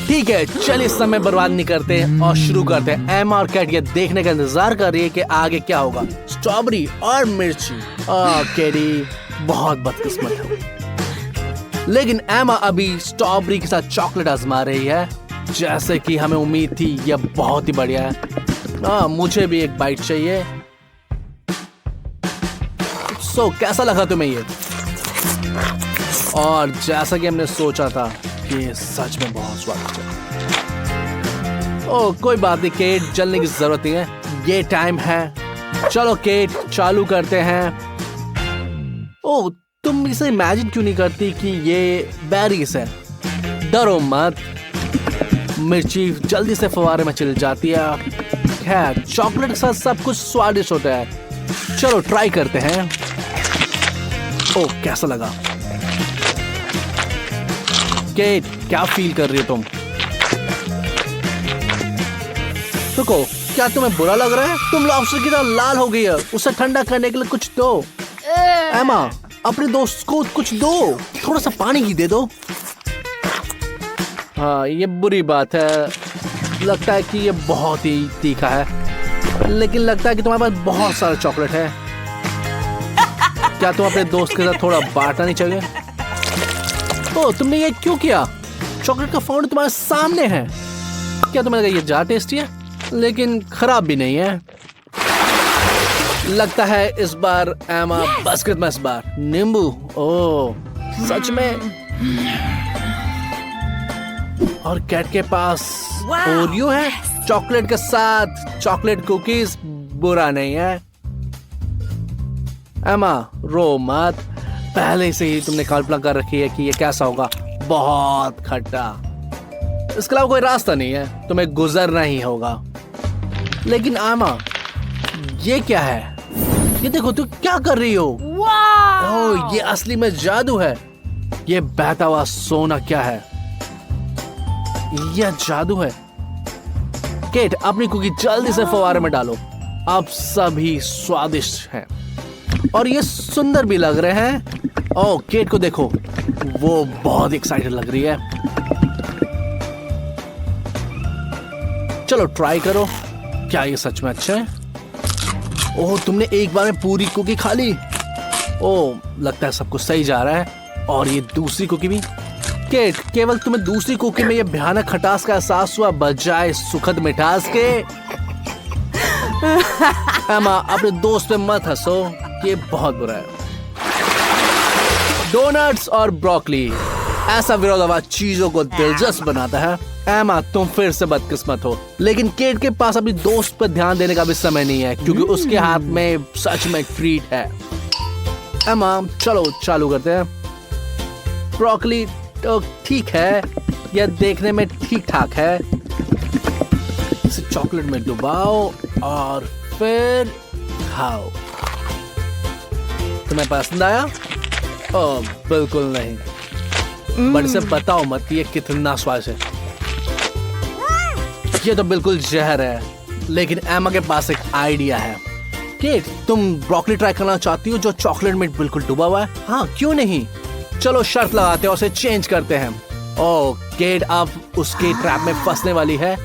ठीक है, चलिए समय बर्बाद नहीं करते और शुरू करते हैं। एमा और कैट ये देखने का इंतजार कर रही है कि आगे क्या होगा। स्ट्रॉबेरी और मिर्ची। कैडी बहुत बदकिस्मत है। लेकिन एमा अभी स्ट्रॉबेरी के साथ चॉकलेट आजमा रही है। जैसे कि हमें उम्मीद थी, यह बहुत ही बढ़िया है। मुझे भी एक बाइट चाहिए। कैसा लगा तुम्हें ये? और जैसा कि हमने सोचा था कि ये सच में बहुत स्वादिष्ट है। कोई बात नहीं केट, जलने की जरूरत नहीं है, ये टाइम है। चलो केट, चालू करते हैं। तुम इसे इमेजिन क्यों नहीं करती कि ये बेरीज है? डरो मत। मिर्ची जल्दी से फवारे में चल जाती है। खैर, चॉकलेट के साथ सब कुछ स्वादिष्ट होता है। चलो ट्राई करते हैं। कैसा लगा? केट, क्या फील कर रही हो तुम? रुको, क्या तुम्हें बुरा लग रहा है? तुम लॉबस्टर की तरह लाल हो गई है। उसे ठंडा करने के लिए कुछ दो। एमा, अपने दोस्त को कुछ दो। थोड़ा सा पानी ही दे दो। हाँ, ये बुरी बात है। लगता है कि ये बहुत ही तीखा है, लेकिन लगता है कि तुम्हारे पास बहुत सारा चॉकलेट है। क्या तुम अपने दोस्त के साथ थोड़ा बांटना नहीं चाहिए? तुमने ये क्यों किया? चॉकलेट का फाउंड तुम्हारे सामने है। क्या तुम्हें लगा ये ज्यादा टेस्टी है? लेकिन खराब भी नहीं है। लगता है इस बार एमा बास्केट में, इस बार नींबू। सच में। और कैट के पास ओरियो है चॉकलेट के साथ। चॉकलेट कुकीज बुरा नहीं है। एमा, रो मत। पहले से ही तुमने कल्पना कर रखी है कि ये कैसा होगा। बहुत खट्टा। इसके अलावा कोई रास्ता नहीं है, तुम्हें गुजरना ही होगा। लेकिन एमा, ये क्या है? ये देखो, तू क्या कर रही हो? ये असली में जादू है। ये बहता हुआ सोना क्या है? यह जादू है। केट, अपनी कुकी जल्दी से फवारे में डालो। अब सभी स्वादिष्ट हैं और ये सुंदर भी लग रहे हैं। केट को देखो, वो बहुत एक्साइटेड लग रही है। चलो ट्राई करो। क्या ये सच में अच्छा है? तुमने एक बार में पूरी कुकी खा ली। लगता है सब कुछ सही जा रहा है। और ये दूसरी कुकी भी। केट, केवल तुम्हें दूसरी कुकी में ये भयानक खटास का एहसास हुआ बजाय सुखद मिठास के। एमा, अपने दोस्त पे मत हंसो, ये बहुत बुरा है। डोनट्स और ब्रोकली, ऐसा विरोधाभास चीजों को दिलचस्प बनाता है। एमा, तुम फिर से बदकिस्मत हो। लेकिन केट के पास अपनी दोस्त पर ध्यान देने का भी समय नहीं है, क्योंकि उसके हाथ में सच में ट्रीट है। एमा, चलो चालू करते हैं। ब्रोकली तो ठीक है, यह देखने में ठीक ठाक है। इसे चॉकलेट में डुबाओ और फिर खाओ। तुम्हें पसंद आया? बिल्कुल नहीं। बट इसे बताओ मत कि ये कितना स्वादिष्ट है। ये तो बिल्कुल जहर है। लेकिन एमा के पास एक आइडिया है। केट, तुम ब्रोकली ट्राई करना चाहती हो जो चॉकलेट में बिल्कुल डूबा हुआ है? हाँ, क्यों नहीं। चलो शर्त लगाते हैं और उसे चेंज करते हैं। केट अब उसके ट्रैप में फंसने वाली है।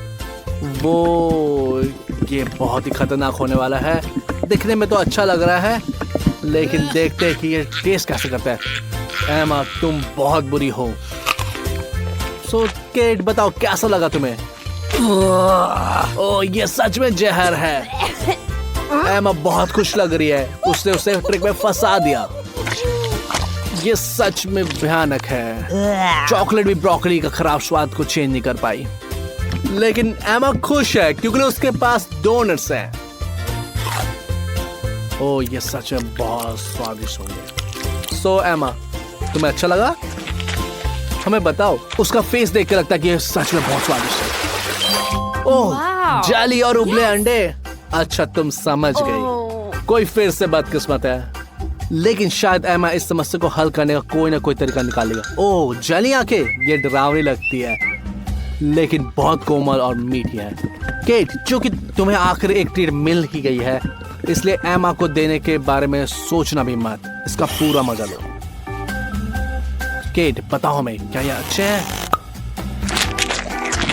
ये बहुत ही खतरनाक होने वाला है। दिखने में तो अच्छा लग रहा है, लेकिन देखते हैं कि ये टेस्ट कैसे करता है। एमा, तुम बहुत बुरी हो। केट, बताओ कैसा लगा तुम्हें? ये सच में जहर है। एमा बहुत खुश लग रही है। उसने उसे ट्रिक में फंसा दिया। ये सच में भयानक है। चॉकलेट भी ब्रोकली का खराब स्वाद को चेंज नहीं कर पाई। लेकिन एमा खुश है क्योंकि उसके पास डोनट्स हैं। ये सच में बहुत स्वादिष्ट होंगे। एमा, तुम्हें अच्छा लगा? हमें बताओ। उसका फेस देख के लगता है कि ये सच में बहुत स्वादिष्ट है। जाली और उबले अंडे। अच्छा, तुम समझ गई। कोई फिर से बदकिस्मत है। लेकिन शायद एमा इस समस्या को हल करने का कोई ना कोई तरीका निकालेगा। जली आंखें, ये डरावनी लगती है, लेकिन बहुत कोमल और मीठी है। केट, चूंकि तुम्हें आखिर एक ट्रीट मिल ही गई है, इसलिए एमा को देने के बारे में सोचना भी मत। इसका पूरा मजा लो। केट, बताओ हमें, क्या ये अच्छे हैं?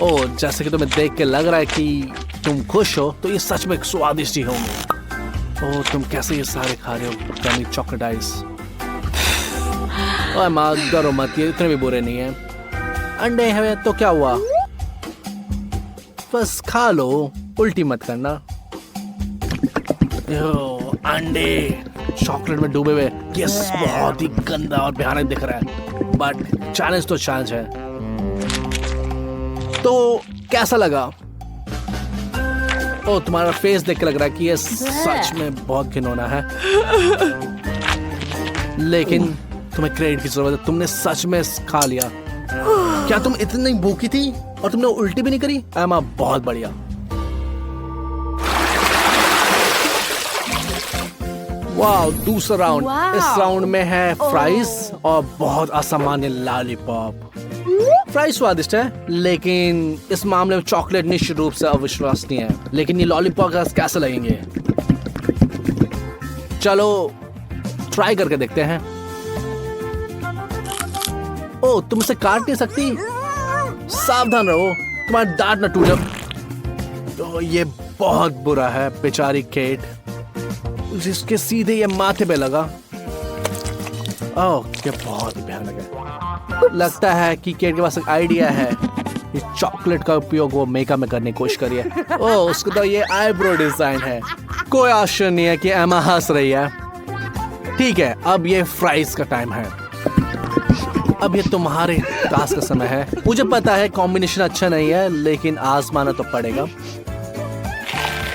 ओ, जैसे कि तुम्हें देख के लग रहा है कि तुम खुश हो, तो ये सच में स्वादिष्ट ही होंगे। ओ, तुम कैसे ये सारे खा रहे हो गमी चॉकलेट आइस? ओए माँ, डरो मत, ये इतने भी बुरे नहीं है। अंडे हैं तो क्या हुआ, बस खा लो, उल्टी मत करना। अंडे चॉकलेट में डूबे हुए, ये बहुत ही गंदा और भयानक दिख रहा है, बट चैलेंज तो चैलेंज है। तो कैसा लगा? ओ, तुम्हारा फेस देख के लग रहा है कि ये सच में बहुत घिनौना है, लेकिन तुम्हें क्रेडिट की जरूरत है, तुमने सच में खा लिया। क्या तुम इतनी भूखी थी और तुमने उल्टी भी नहीं करी? एमा, बहुत बढ़िया। वाह, दूसरा राउंड। इस राउंड में है फ्राइज और बहुत असामान्य लॉलीपॉप। फ्राइज स्वादिष्ट है, लेकिन इस मामले में चॉकलेट निश्चित रूप से अविश्वसनीय है। लेकिन ये लॉलीपॉप कैसे लगेंगे? चलो ट्राई करके देखते हैं। ओ, तुम इसे काट नहीं सकती, सावधान रहो, तुम्हारा दांत न टूट जाए। तो ये बहुत बुरा है, बेचारी केट, जिसके सीधे ये माथे पे लगा। ओह, ये बहुत ही भयानक है। लगता है कि केट के पास एक आइडिया है, ये चॉकलेट का उपयोग वो मेकअप में करने की कोशिश करी है। ओह, उसको तो ये आईब्रो डिजाइन है। कोई आश्चर्य नहीं है कि एमा हंस रही है। ठीक है, अब ये फ्राइज का टाइम है। अब ये तुम्हारे टास्क का समय है। मुझे पता है कॉम्बिनेशन अच्छा नहीं है, लेकिन आजमाना तो पड़ेगा।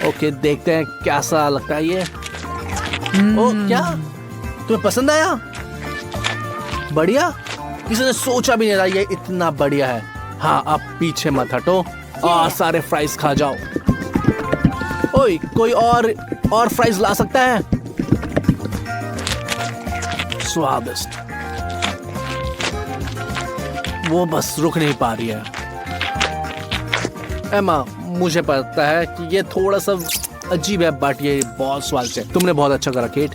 ओके, देखते हैं कैसा लगता है ये। ओ, क्या तुम्हें पसंद आया? बढ़िया, किसी ने सोचा भी नहीं था ये इतना बढ़िया है। हाँ, अब पीछे मत हटो और सारे फ्राइज खा जाओ। ओए, कोई और फ्राइज ला सकता है? स्वादिष्ट, वो बस रुक नहीं पा रही है। एमा, मुझे पता है कि ये थोड़ा सा अजीब है, बट ये बहुत स्वादिष्ट है। तुमने बहुत अच्छा करा केट।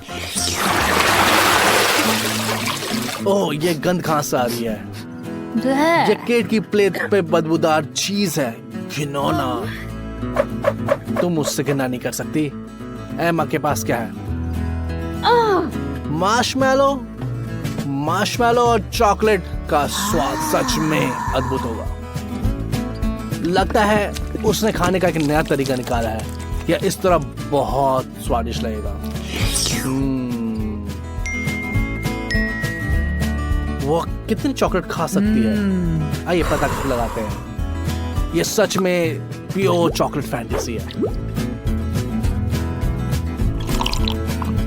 ओह, ये गंद कहाँ से आ रही है? ये केट की प्लेट पे बदबूदार चीज है, घिनौना। तुम मुझसे घिना नहीं कर सकती। एमा के पास क्या है? मार्शमैलो और चॉकलेट का स्वाद सच में अद्भुत होगा। लगता है उसने खाने का एक नया तरीका निकाला है, या इस तरह बहुत स्वादिष्ट लगेगा। वो कितनी चॉकलेट खा सकती है? आइए पता लगाते हैं। ये सच में प्योर चॉकलेट फैंटेसी है।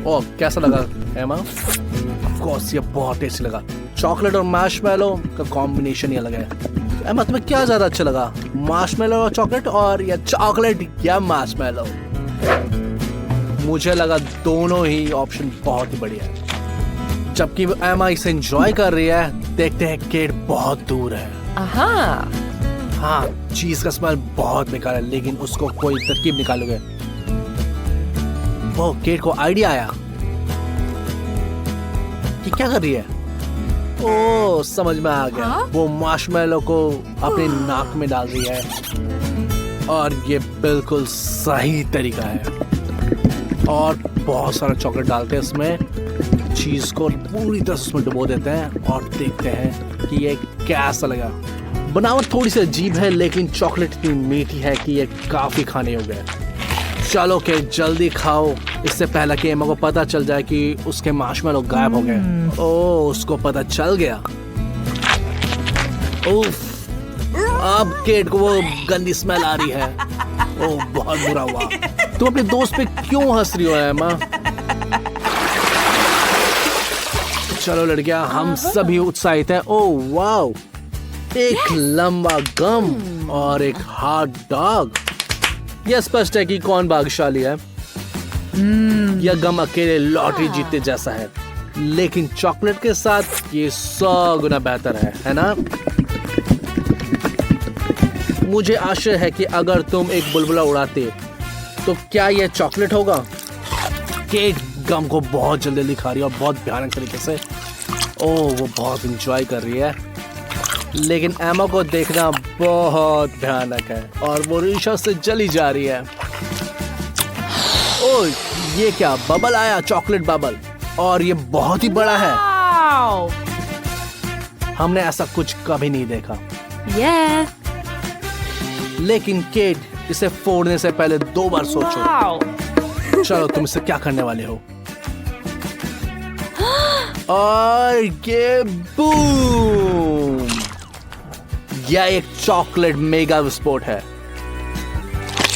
ओह, कैसा लगा एमा? ऑफ कोर्स, ये बहुत टेस्टी लगा। चॉकलेट और मार्शमैलो का कॉम्बिनेशन ही अलग है। एमा, तुम्हें क्या ज्यादा अच्छा लगा, मार्शमैलो और चॉकलेट, और या चॉकलेट या मार्शमैलो? मुझे लगा दोनों ही ऑप्शन बहुत ही बढ़िया है। जबकि एमा इसे एंजॉय कर रही है, देखते हैं केट बहुत दूर है। हाँ, चीज का स्मेल बहुत बेकार है, लेकिन उसको कोई तरकीब निकालोगे। वो केट को आइडिया आया कि क्या कर रही है। ओह, समझ में आ गया। वो मार्शमैलो को अपने नाक में डाल रही है, और ये बिल्कुल सही तरीका है। और बहुत सारा चॉकलेट डालते हैं इसमें, चीज को पूरी तरह उसमें डुबो देते हैं, और देखते हैं कि ये कैसा लगा। बनावट थोड़ी सी अजीब है, लेकिन चॉकलेट इतनी मीठी है कि ये काफी खाने योग्य है। चलो के जल्दी खाओ, इससे पहले कि एमा को पता चल जाए कि उसके मार्शमैलो गायब हो गए। ओह, उसको पता चल गया। उफ, अब केट को वो गंदी स्मेल आ रही है। ओह, बहुत बुरा हुआ। तुम अपने दोस्त पे क्यों हंस रही हो एमा? चलो लड़कियां, हम सभी उत्साहित हैं। ओह वाओ, एक लंबा गम और एक हॉट डॉग। यह स्पष्ट है कि कौन भाग्यशाली है। यह गम अकेले लॉटरी जीतने जैसा है, लेकिन चॉकलेट के साथ ये 100 गुना बेहतर है ना? मुझे आशा है कि अगर तुम एक बुलबुला उड़ाते तो क्या यह चॉकलेट होगा? केट गम को बहुत जल्दी खा रही है और बहुत भयानक तरीके से। ओह, वो बहुत एंजॉय कर रही है। लेकिन एमा को देखना बहुत भयानक है और वो रीशा से जली जा रही है। ओह, ये क्या बबल आया, चॉकलेट बबल, और ये बहुत ही बड़ा है। हमने ऐसा कुछ कभी नहीं देखा। लेकिन केट, इसे फोड़ने से पहले 2 बार सोचो। चलो, तुम इसे क्या करने वाले हो? और ये बूम! यह एक चॉकलेट मेगा विस्फोट है,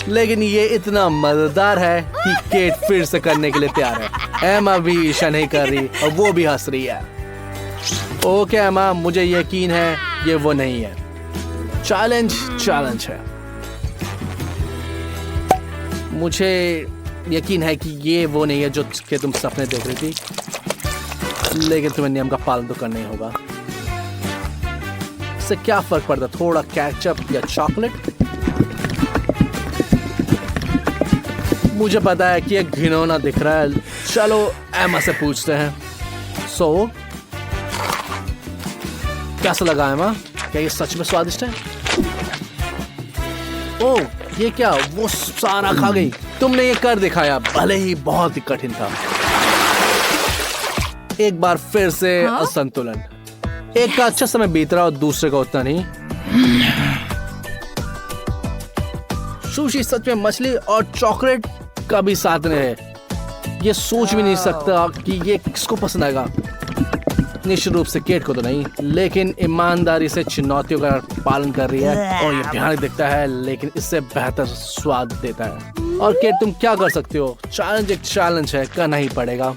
लेकिन ये इतना मजेदार है कि केट फिर से करने के लिए तैयार है। एमा भी ईर्ष्या नहीं कर रही और वो भी हंस रही है। ओके एमा, मुझे यकीन है ये वो नहीं है। चैलेंज है। मुझे यकीन है कि ये वो नहीं है जो कि तुम सपने देख रही थी, लेकिन तुम्हें नियम का पालन तो करना ही होगा। इससे क्या फर्क पड़ता, थोड़ा केचप या चॉकलेट? मुझे पता है कि ये घिनौना दिख रहा है। चलो एमा से पूछते हैं। कैसा लगा एमा? क्या ये सच में स्वादिष्ट है? ओह, ये क्या, वो सारा खा गई। तुमने ये कर दिखाया, भले ही बहुत ही कठिन था। एक बार फिर से असंतुलन। एक का अच्छा समय बीत रहा और दूसरे का उतना नहीं। सुशी सच में मछली और चॉकलेट का भी साथ में है। ये सोच भी नहीं सकता कि ये किसको पसंद आएगा। निश्चित रूप से केट को तो नहीं, लेकिन ईमानदारी से चुनौतियों का पालन कर रही है और ये भयानक दिखता है, लेकिन इससे बेहतर स्वाद देता है। और केट, तुम क्या कर सकते हो? चैलेंज एक चैलेंज है, करना ही पड़ेगा।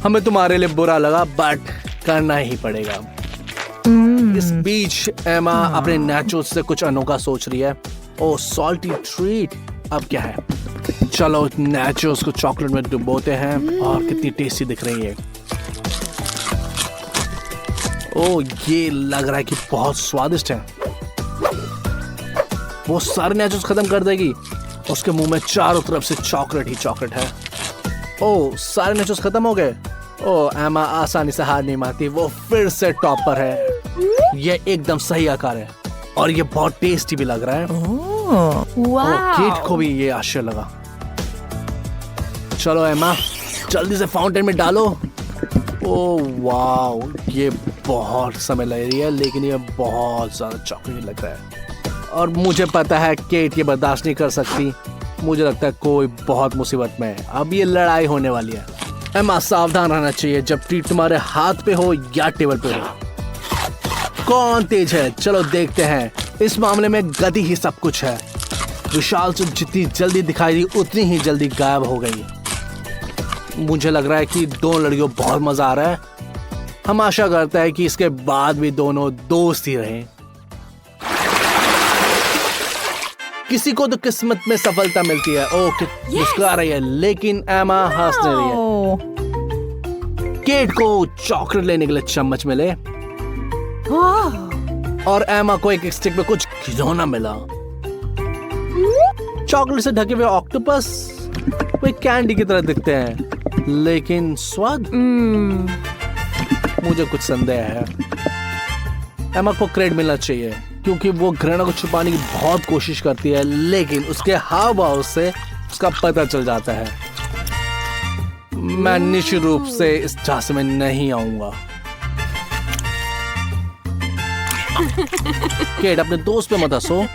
हमें तुम्हारे लिए बुरा लगा, बट करना ही पड़ेगा। इस बीच एमा अपने नाचोस से कुछ अनोखा सोच रही है। ओ, सॉल्टी ट्रीट। अब क्या है? चलो नाचोस को चॉकलेट में डुबोते हैं। और कितनी टेस्टी दिख रही है। ओ, ये लग रहा है कि बहुत स्वादिष्ट है। वो सारे नाचोस खत्म कर देगी। उसके मुंह में चारों तरफ से चॉकलेट ही चॉकलेट है। ओ, सारे नाचोस खत्म हो गए। ओ, एमा आसानी से हार नहीं मानती। वो फिर से टॉप पर है। ये एकदम सही आकार है और ये बहुत टेस्टी भी लग रहा है। केट को भी ये आश्चर्य लगा। चलो एमा, जल्दी से फाउंटेन में डालो। ओ वाओ, ये बहुत समय लग रही है, लेकिन ये बहुत ज्यादा चॉकलेट लग रहा है और मुझे पता है केट ये बर्दाश्त नहीं कर सकती। मुझे लगता है कोई बहुत मुसीबत में है। अब ये लड़ाई होने वाली है। एमा, सावधान रहना चाहिए जब ट्रीट तुम्हारे हाथ पे हो या टेबल पे हो। कौन तेज है? चलो देखते हैं। इस मामले में गति ही सब कुछ है। विशाल से जितनी जल्दी दिखाई दी, उतनी ही जल्दी गायब हो गई। मुझे लग रहा है कि दोनों लड़कियों बहुत मजा आ रहा है। हम आशा करते हैं कि इसके बाद भी दोनों दोस्त ही रहें। किसी को तो किस्मत में सफलता मिलती है। ओके, मुस्कुरा रही है, लेकिन एमा हंस नहीं रही है। केट को चॉकलेट लेने के लिए चम्मच मिले और एमा को एक स्टिक में कुछ खिलौना मिला। चॉकलेट से ढके हुए ऑक्टोपस वे कैंडी की तरह दिखते हैं, लेकिन स्वाद मुझे कुछ संदेह है। एमा को क्रेडिट मिलना चाहिए क्योंकि वो घृणा को छुपाने की बहुत कोशिश करती है, लेकिन उसके हाव भाव से उसका पता चल जाता है। मैं निश्चित रूप से इस झांसे में नहीं आऊंगा। केट, अपने दोस्त पे मत हंसो।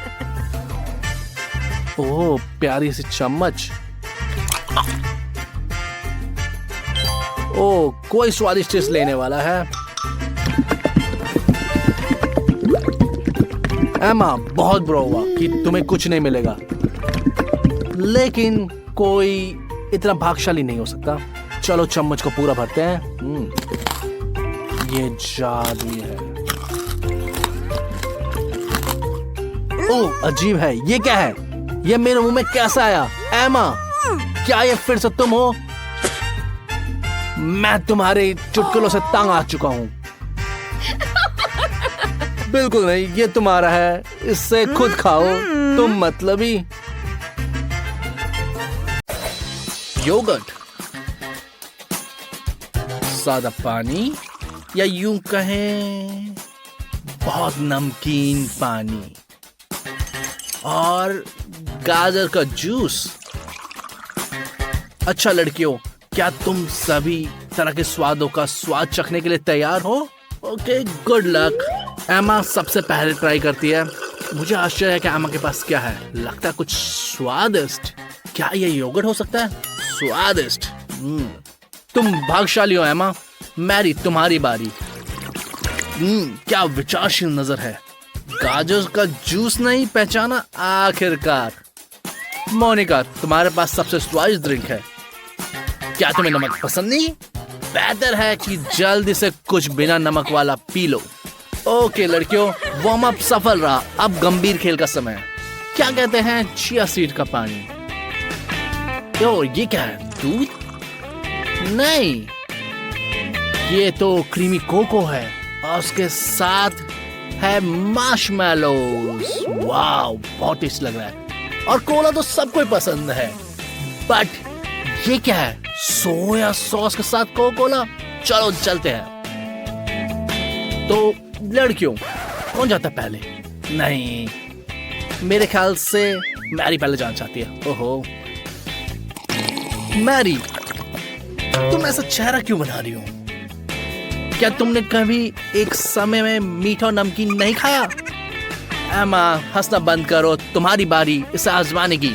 ओह, प्यारी सी चम्मच। ओह, कोई स्वादिष्ट चीज लेने वाला है। एमा, बहुत बुरा हुआ कि तुम्हें कुछ नहीं मिलेगा, लेकिन कोई इतना भाग्यशाली नहीं हो सकता। चलो चम्मच को पूरा भरते हैं। ये जादू है। ओह, अजीब है। ये क्या है? ये मेरे मुंह में कैसा आया? एमा, क्या ये फिर से तुम हो? मैं तुम्हारे चुटकुलों से तंग आ चुका हूँ। बिल्कुल नहीं, ये तुम्हारा है, इससे खुद खाओ। तुम मतलबी। योगर्ट, सादा पानी, या यूं कहें बहुत नमकीन पानी और गाजर का जूस। अच्छा लड़कियों, क्या तुम सभी तरह के स्वादों का स्वाद चखने के लिए तैयार हो? Okay, good luck. एमा सबसे पहले ट्राई करती है। मुझे आश्चर्य है कि एमा के पास क्या है। लगता है कुछ स्वादिष्ट। क्या ये योगर्ट हो सकता है? स्वादिष्ट। तुम भाग्यशाली हो एमा। मैरी, तुम्हारी बारी। क्या विचारशील नजर है। गाजर का जूस नहीं पहचाना आखिरकार। मोनिका, तुम्हारे पास सबसे स्वादिष्ट ड्रिंक है। क्या तुम्हें नमक पसंद नहीं? बेहतर है कि जल्दी से कुछ बिना नमक वाला पी लो। ओके लड़कियों, वार्म अप सफल रहा। अब गंभीर खेल का समय है। क्या कहते हैं चिया सीड का पानी। यो, ये क्या है? दूध? नहीं, ये तो क्रीमी कोको है और उसके साथ है मार्शमैलोज। वाओ, बहुत टेस्ट लग रहा है। और कोला तो सबको पसंद है, बट ये क्या है? सोया सॉस के साथ कोका कोला। चलो चलते हैं। तो लड़कियों, कौन जाता पहले? नहीं, मेरे ख्याल से मैरी पहले जाना चाहती है। ओहो मैरी, तुम ऐसा चेहरा क्यों बना रही हो? क्या तुमने कभी एक समय में मीठा और नमकीन नहीं खाया? एमा, हंसना बंद करो। तुम्हारी बारी इसे आजमाने की।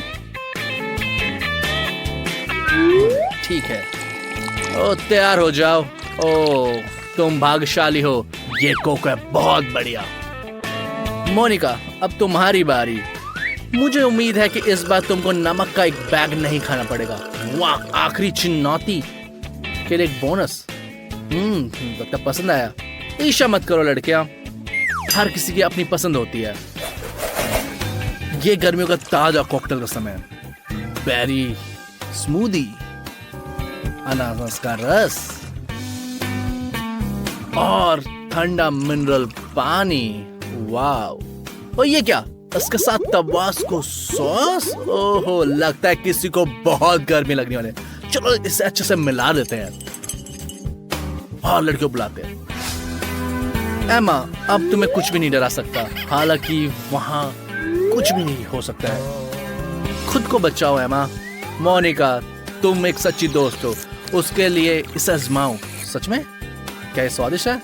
ठीक है, ओ तैयार हो जाओ। ओ, तुम भाग्यशाली हो। ये कोको है बहुत बढ़िया। मोनिका, अब तुम्हारी बारी। मुझे उम्मीद है कि इस बार तुमको नमक का एक बैग नहीं खाना पड़ेगा। वाह, आखिरी चुनौती के लिए एक बोनस। तो पसंद आया। ईर्ष्या मत करो लड़कियां, हर किसी की अपनी पसंद होती है। ये गर्मियों का ताजा कॉकटेल का समय है। बेरी स्मूदी, अनानास का रस और ठंडा मिनरल पानी। वाओ, और ये क्या? इसके साथ तबास्को सॉस। ओहो, लगता है किसी को बहुत गर्मी लगने वाले। चलो इसे अच्छे से मिला देते हैं और लड़कियों बुलाते हैं। एमा, अब तुम्हें कुछ भी नहीं डरा सकता। हालांकि वहां कुछ भी नहीं हो सकता है। खुद को बचाओ एमा। मोनिका, तुम एक सच्ची दोस्त हो, उसके लिए इसे आजमाओ। सच में क्या ये स्वादिष्ट है?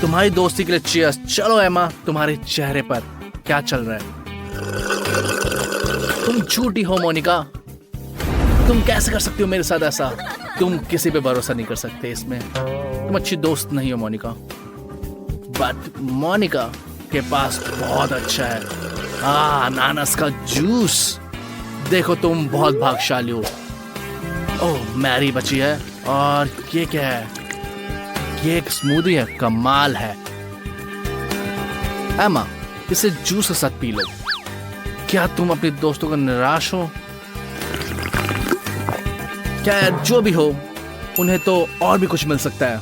तुम्हारी दोस्ती के लिए चीयर्स। चलो एमा, तुम्हारे चेहरे पर क्या चल रहा है? तुम झूठी हो मोनिका। तुम कैसे कर सकती हो मेरे साथ ऐसा? तुम किसी पे भरोसा नहीं कर सकते इसमें। तुम अच्छी दोस्त नहीं हो मोनिका। बट मोनिका के पास बहुत अच्छा है। अनानास का जूस। देखो, तुम बहुत भाग्यशाली हो। ओह, मैरी बची है। और ये क्या है? ये एक स्मूदी है। कमाल है। एमा, इसे जूस के साथ पी लो। क्या तुम अपने दोस्तों को निराश हो? क्या जो भी हो, उन्हें तो और भी कुछ मिल सकता है।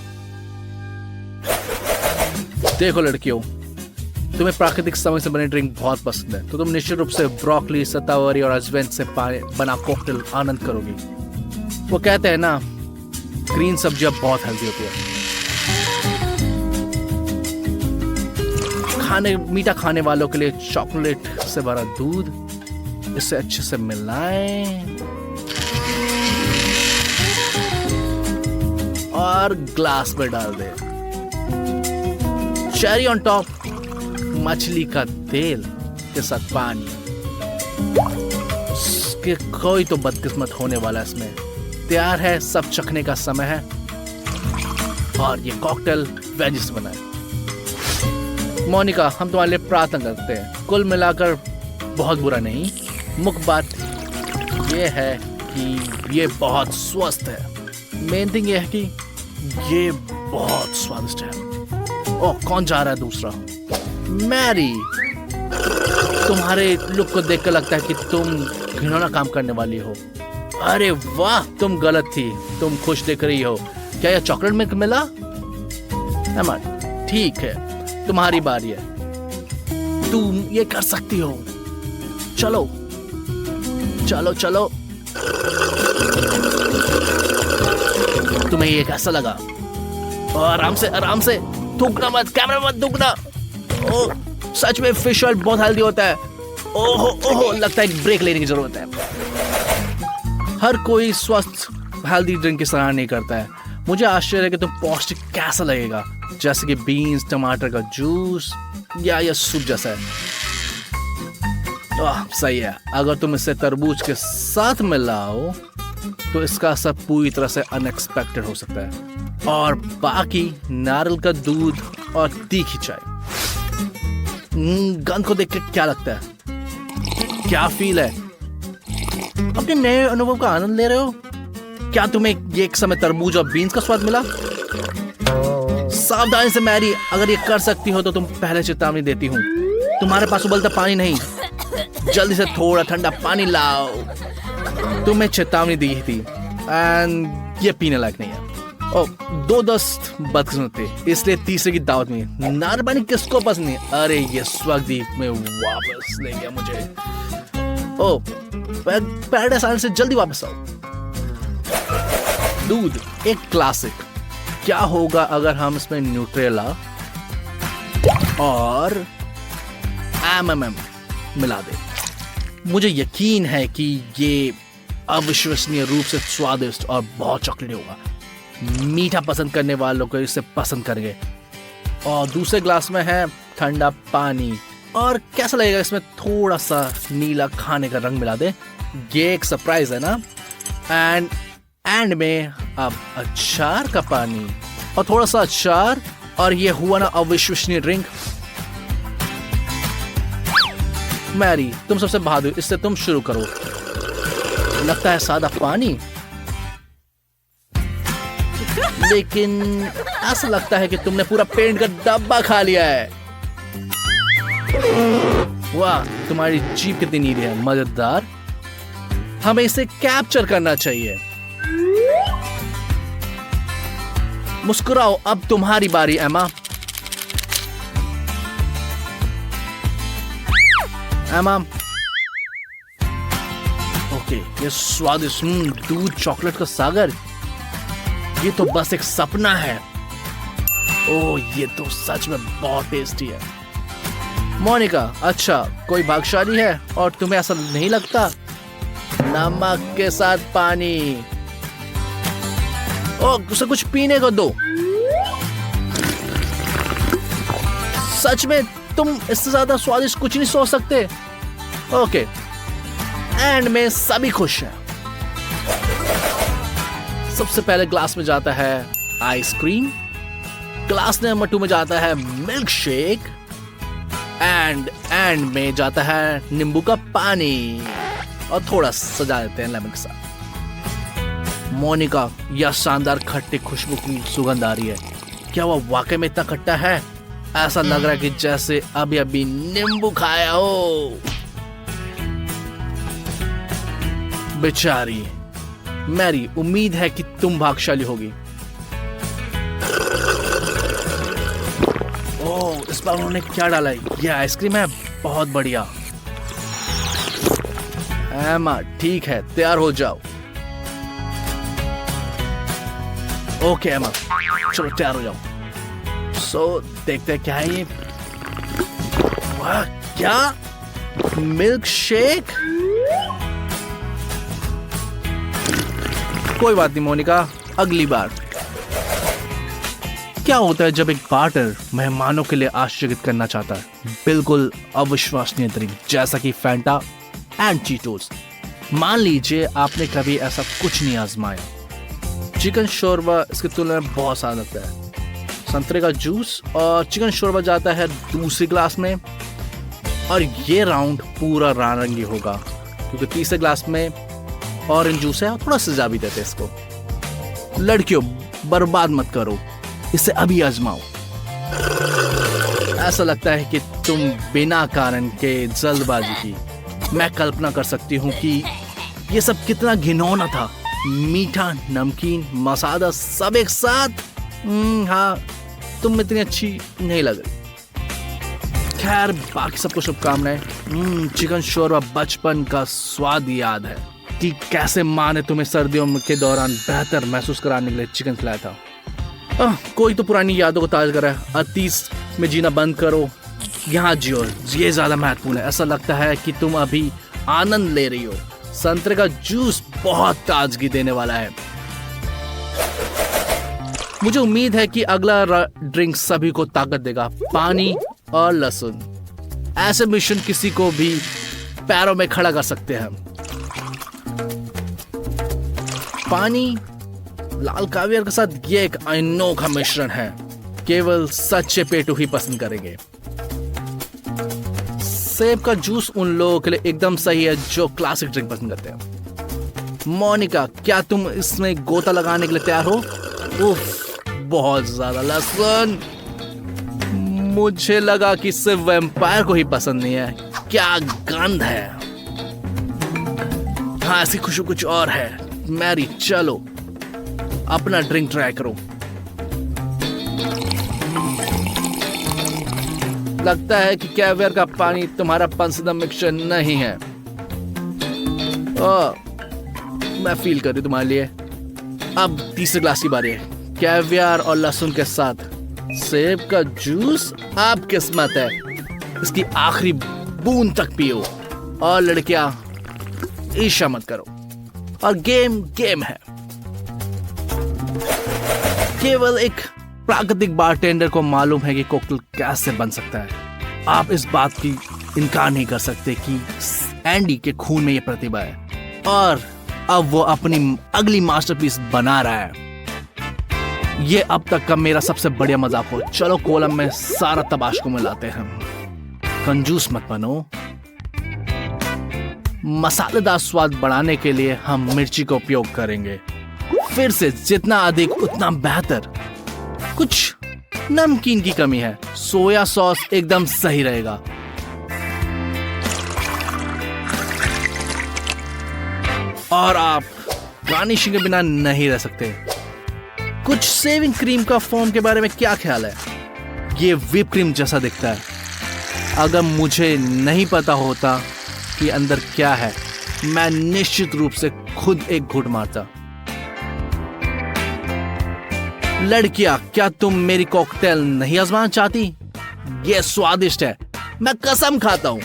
देखो लड़कियों, तुम्हें प्राकृतिक समय से बने ड्रिंक बहुत पसंद है, तो तुम निश्चित रूप से ब्रोकली, शतावरी और अजवाइन से बना कॉकटेल आनंद करोगी। वो कहते हैं ना, ग्रीन सब्जियां बहुत हेल्दी होती है। मीठा खाने वालों के लिए चॉकलेट से भरा दूध। इसे अच्छे से मिलाएं और ग्लास में डाल दें। चेरी ऑन टॉप, मछली का तेल के साथ पानी। कि कोई तो बदकिस्मत होने वाला इसमें। तैयार है, सब चखने का समय है। और ये कॉकटेल वेजिस बना है। मोनिका, हम तुम्हारे लिए प्रार्थना करते हैं। कुल मिलाकर बहुत बुरा नहीं। मुख्य बात ये है कि ये बहुत स्वस्थ है। मेन थिंग ये है कि ये बहुत स्वादिष्ट है। ओह, कौन जा रहा है दूसरा? मैरी, तुम्हारे लुक को देखकर लगता है कि तुम घिनौना काम करने वाली हो। अरे वाह, तुम गलत थी। तुम खुश दिख रही हो। क्या यह चॉकलेट मिल्क मिला? एमा, ठीक है, तुम्हारी बारी है। तुम ये कर सकती हो। चलो चलो चलो। तुम्हें ये कैसा लगा? आराम से आराम से। थूकना मत, कैमरा मत थूकना। ओ सच में फिश ऑयल बहुत हेल्दी होता है। ओहो ओहो, लगता है एक ब्रेक लेने की जरूरत है। हर कोई स्वस्थ हेल्दी ड्रिंक की सराहना नहीं करता है। मुझे आश्चर्य है कि तुम पौष्टिक कैसा लगेगा, जैसे कि बीन्स, टमाटर का जूस या सूप जैसा है। सही है। अगर तुम इसे तरबूज के साथ मिलाओ तो इसका असर पूरी तरह से अनएक्सपेक्टेड हो सकता है। और बाकी नारियल का दूध और तीखी चाय। गंध को देख के क्या लगता है? क्या फील है? अपने नए अनुभव का आनंद ले रहे हो? क्या तुम्हें ये एक समय तरबूज और बीन्स का स्वाद मिला? सावधानी से मैरी, अगर ये कर सकती हो तो तुम पहले चेतावनी देती हूँ। तुम्हारे पास उबलता पानी नहीं, जल्दी से थोड़ा ठंडा पानी लाओ। तुम्हें चेतावनी दी थी एंड ये पीने लायक नहीं है। ओ, 2 दोस्त बदकिस्मत थे, इसलिए तीसरे की दावत में। नारियल पानी किसको पसंद नहीं? अरे ये स्वगदीप में वापस ले गया मुझे। ओ, पैराडाइज आइलैंड से जल्दी वापस आओ। दूध एक क्लासिक। क्या होगा अगर हम इसमें न्यूट्रेला और एमएमएम मिला दें? मुझे यकीन है कि ये अविश्वसनीय रूप से स्वादिष्ट और बहुत चॉकलेटी होगा। मीठा पसंद करने वालों को इसे पसंद करेंगे। और दूसरे ग्लास में है ठंडा पानी। और कैसा लगेगा इसमें थोड़ा सा नीला खाने का रंग मिला दे? ये एक सरप्राइज है ना। एंड में अब अचार का पानी और थोड़ा सा अचार, और ये हुआ ना अविश्वसनीय ड्रिंक। मैरी, तुम सबसे बहादुर, इससे तुम शुरू करो। लगता है सादा पानी, लेकिन ऐसा लगता है कि तुमने पूरा पेंट का डब्बा खा लिया है। वाह, तुम्हारी जीभ कितनी नीली है, मजेदार। हमें इसे कैप्चर करना चाहिए। मुस्कुराओ, अब तुम्हारी बारी एमा। एमा, ओके, ये स्वादिष्ट दूध चॉकलेट का सागर, ये तो बस एक सपना है। ओह, ये तो सच में बहुत टेस्टी है। मोनिका, अच्छा, कोई भाग्यशाली है और तुम्हें ऐसा नहीं लगता? नमक के साथ पानी। ओह, उसे कुछ पीने को दो। सच में तुम इससे ज्यादा स्वादिष्ट कुछ नहीं सोच सकते। ओके, एंड में सभी खुश हैं। सबसे पहले ग्लास में जाता है आइसक्रीम, ग्लास नंबर 2 में जाता है मिल्क शेक, एंड में जाता है नींबू का पानी, और थोड़ा सजा देते हैं लेमन के साथ। मोनिका, यह शानदार खट्टी खुशबू की सुगंध आ रही है। क्या वह वाकई में इतना खट्टा है? ऐसा लग रहा है कि जैसे अभी अभी नींबू खाया हो। बेचारी मैरी, उम्मीद है कि तुम भाग्यशाली होगी। ओह, इस बार उन्होंने क्या डाला है? यह आइसक्रीम है, बहुत बढ़िया। एमा, ठीक है, तैयार हो जाओ। ओके एमा, चलो तैयार हो जाओ। देखते हैं क्या है ये। वाह, क्या मिल्क शेक। कोई बात नहीं मोनिका, अगली बार। क्या होता है जब एक बार्टर मेहमानों के लिए आश्चर्यचकित करना चाहता है? बिल्कुल अविश्वसनीय ड्रिंक जैसा कि फैंटा एंड चीटोस। मान लीजिए आपने कभी ऐसा कुछ नहीं आजमाया। चिकन शोरबा इसकी तुलना में बहुत सादा लगता है। संतरे का जूस और चिकन शोरबा जाता है दूसरी ग्लास में, और ये राउंड पूरा नारंगी होगा क्योंकि तीसरे ग्लास में ऑरेंज जूस है, और थोड़ा सजा भी देते हैं इसको। लड़कियों, बर्बाद मत करो, इसे अभी आजमाओ। ऐसा लगता है कि तुम बिना कारण के जल्दबाजी की। मैं कल्पना कर सकती हूँ कि ये सब कितना घिनौना था। मीठा, नमकीन, मसाला सब एक साथ। हाँ, तुम इतनी अच्छी नहीं लग रही। खैर, बाकी सबको शुभकामनाएं। चिकन शोरबा बचपन का स्वाद याद है कि कैसे माँ ने तुम्हें सर्दियों के दौरान बेहतर महसूस कराने के लिए चिकन खिलाया था। कोई तो पुरानी यादों को ताज़ा करे, अतीत में जीना बंद करो, यहाँ जियो, ये ज्यादा महत्वपूर्ण है। ऐसा लगता है कि तुम अभी आनंद ले रही हो। संतरे का जूस बहुत ताजगी देने वाला है। मुझे उम्मीद है कि अगला ड्रिंक सभी को ताकत देगा। पानी और लहसुन, ऐसे मिश्रण किसी को भी पैरों में खड़ा कर सकते हैं। पानी लाल कावियर के साथ ये एक अनोखा मिश्रण है, केवल सच्चे पेटू ही पसंद करेंगे। सेब का जूस उन लोगों के लिए एकदम सही है जो क्लासिक ड्रिंक पसंद करते हैं। मोनिका, क्या तुम इसमें गोता लगाने के लिए तैयार हो? उफ, बहुत ज्यादा लहसुन। मुझे लगा कि सिर्फ वैम्पायर को ही पसंद नहीं है। क्या गंध है। हाँ, ऐसी खुशबू कुछ और है। मैरी, चलो अपना ड्रिंक ट्राई करो। लगता है कि कैवियर का पानी तुम्हारा पसंदीदा मिक्सचर नहीं है। मैं फील कर रही तुम्हारे लिए। अब तीसरे ग्लास की बारी है। कैवियर और लहसुन के साथ सेब का जूस, आप किस्मत है। इसकी आखिरी बूंद तक पियो। और लड़कियां, ईर्ष्या मत करो। और गेम है। केवल एक प्राकृतिक बारटेंडर को मालूम है कि कॉकटेल कैसे बन सकता है। आप इस बात की इनकार नहीं कर सकते कि एंडी के खून में ये प्रतिभा है और अब वो अपनी अगली मास्टरपीस बना रहा है। ये अब तक का मेरा सबसे बढ़िया मजाक हो। चलो कोलम में सारा तबाशको मिलाते हैं। कंजूस मत बनो। मसालेदार स्वाद बढ़ाने के लिए हम मिर्ची का उपयोग करेंगे। फिर से जितना अधिक उतना बेहतर। कुछ नमकीन की कमी है। सोया सॉस एकदम सही रहेगा। और आप गार्निशिंग के बिना नहीं रह सकते। कुछ सेविंग क्रीम का फोम के बारे में क्या ख्याल है? ये व्हिप क्रीम जैसा दिखता है। अगर मुझे नहीं पता होता कि अंदर क्या है, मैं निश्चित रूप से खुद एक घूंट मारता। लड़कियां, क्या तुम मेरी कॉकटेल नहीं आजमाना चाहती? ये स्वादिष्ट है, मैं कसम खाता हूं।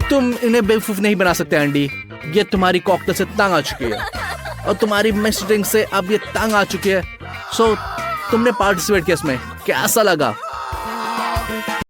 तुम इन्हें बेवकूफ नहीं बना सकते एंडी। ये तुम्हारी कॉकटेल से तंग आ चुकी है और तुम्हारी मिक्स ड्रिंक से अब ये तंग आ चुकी है। सो तुमने पार्टिसिपेट किया इसमें, कैसा लगा?